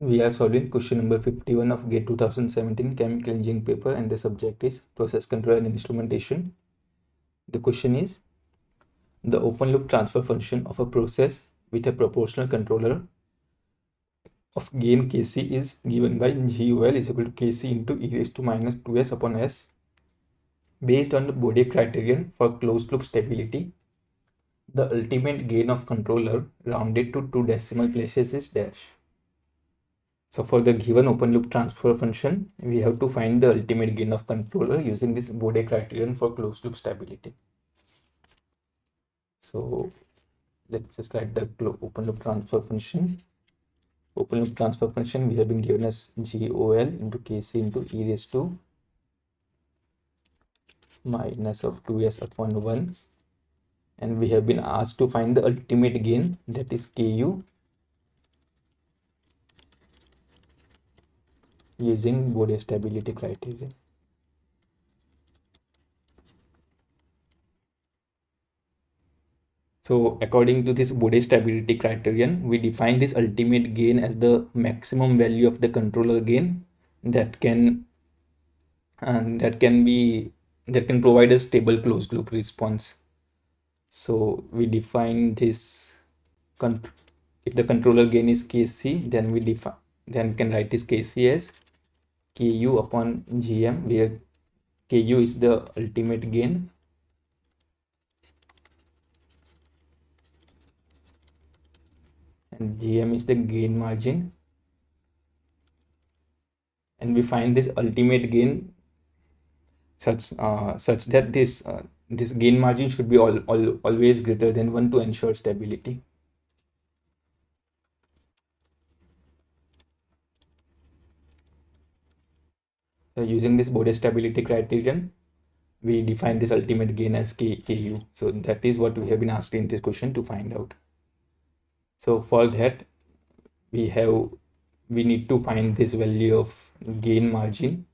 We are solving question number 51 of GATE 2017 chemical engineering paper, and the subject is process control and instrumentation. The question is, the open loop transfer function of a process with a proportional controller of gain Kc is given by GOL is equal to Kc into e raised to minus 2s upon s. Based on the Bode criterion for closed loop stability, the ultimate gain of controller rounded to 2 decimal places is dash. So for the given open loop transfer function, we have to find the ultimate gain of controller using this Bode criterion for closed loop stability. So let's just write the open loop transfer function. Open loop transfer function we have been given as GOL into Kc into e raised to minus of 2s upon 1, and we have been asked to find the ultimate gain, that is Ku, using Bode stability criterion. So according to this Bode stability criterion, we define this ultimate gain as the maximum value of the controller gain that can provide a stable closed loop response. So we define this if the controller gain is Kc, then we can write this Kc as Ku upon Gm, where Ku is the ultimate gain and Gm is the gain margin, and we find this ultimate gain such that this gain margin should be always greater than 1 to ensure stability. So using this Bode stability criterion, we define this ultimate gain as Ku. So that is what we have been asked in this question to find out. So for that, we need to find this value of gain margin.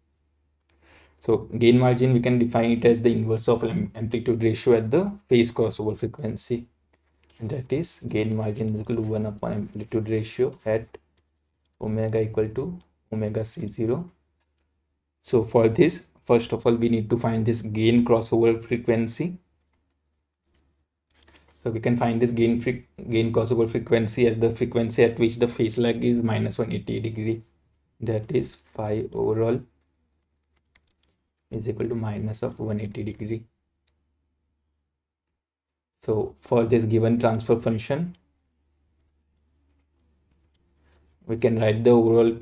So gain margin, we can define it as the inverse of amplitude ratio at the phase crossover frequency. And that is gain margin is equal to 1 upon amplitude ratio at omega equal to omega C0. So for this, first of all, we need to find this gain crossover frequency. So we can find this gain crossover frequency as the frequency at which the phase lag is minus 180 degree. That is phi overall is equal to minus of 180 degree. So for this given transfer function, we can write the overall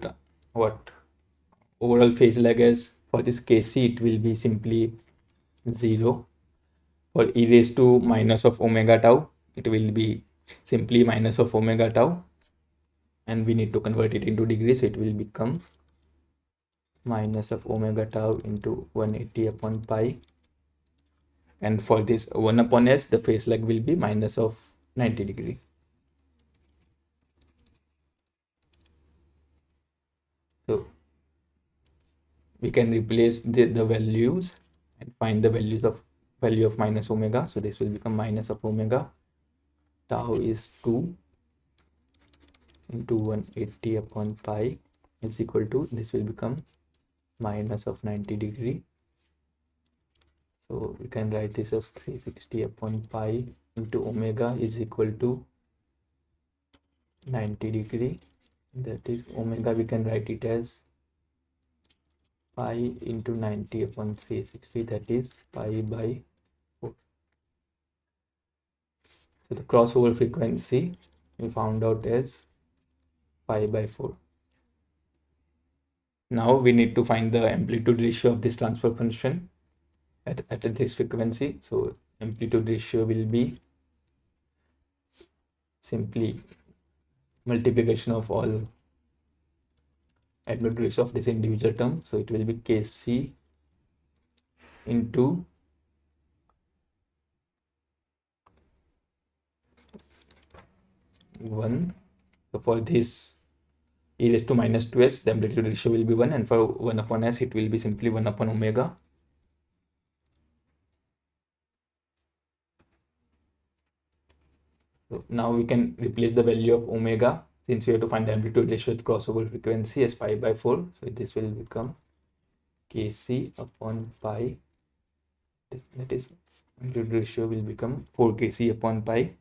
phase lag as, for this Kc, it will be simply 0. For e raised to minus of omega tau, it will be simply minus of omega tau, and we need to convert it into degrees, so it will become minus of omega tau into 180 upon pi, and for this 1 upon s, the phase lag will be minus of 90 degree. So we can replace the values and find the value of minus omega. So this will become minus of omega tau is 2 into 180 upon pi is equal to, this will become minus of 90 degree. So we can write this as 360 upon pi into omega is equal to 90 degree. That is omega, we can write it as pi into 90 upon 360, that is pi by 4. So the crossover frequency we found out as pi by 4. Now we need to find the amplitude ratio of this transfer function at this frequency. So amplitude ratio will be simply multiplication of all amplitude ratio of this individual term. So it will be Kc into one. So for this e raised to minus 2s, the amplitude ratio will be 1, and for 1 upon s, it will be simply 1 upon omega. So now we can replace the value of omega since we have to find the amplitude ratio with crossover frequency as pi by 4, so this will become kc upon pi. That is, amplitude ratio will become 4 kc upon pi.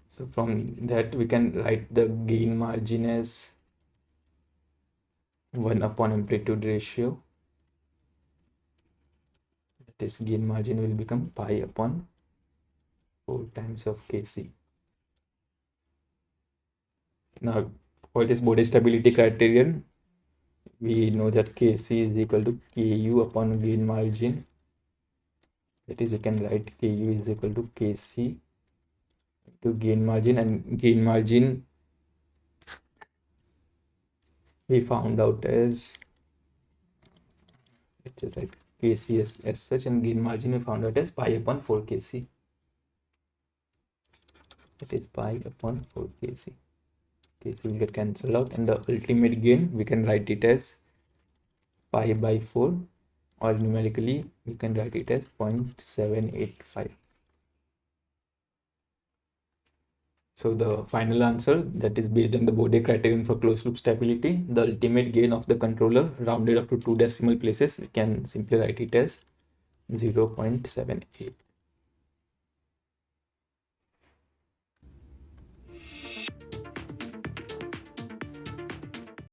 So from that we can write the gain margin as 1 upon amplitude ratio. That is, gain margin will become pi upon 4 times of kc. Now for this body stability criterion, we know that kc is equal to ku upon gain margin. That is, you can write ku is equal to kc to gain margin, and gain margin we found out as, let's just write kc as such, and gain margin we found out as pi upon 4 kc. That is pi upon 4 kc. Kc will get cancelled out, and the ultimate gain we can write it as pi by 4, or numerically we can write it as 0.785. So the final answer, that is based on the Bode criterion for closed loop stability, the ultimate gain of the controller rounded up to 2 decimal places, we can simply write it as 0.78.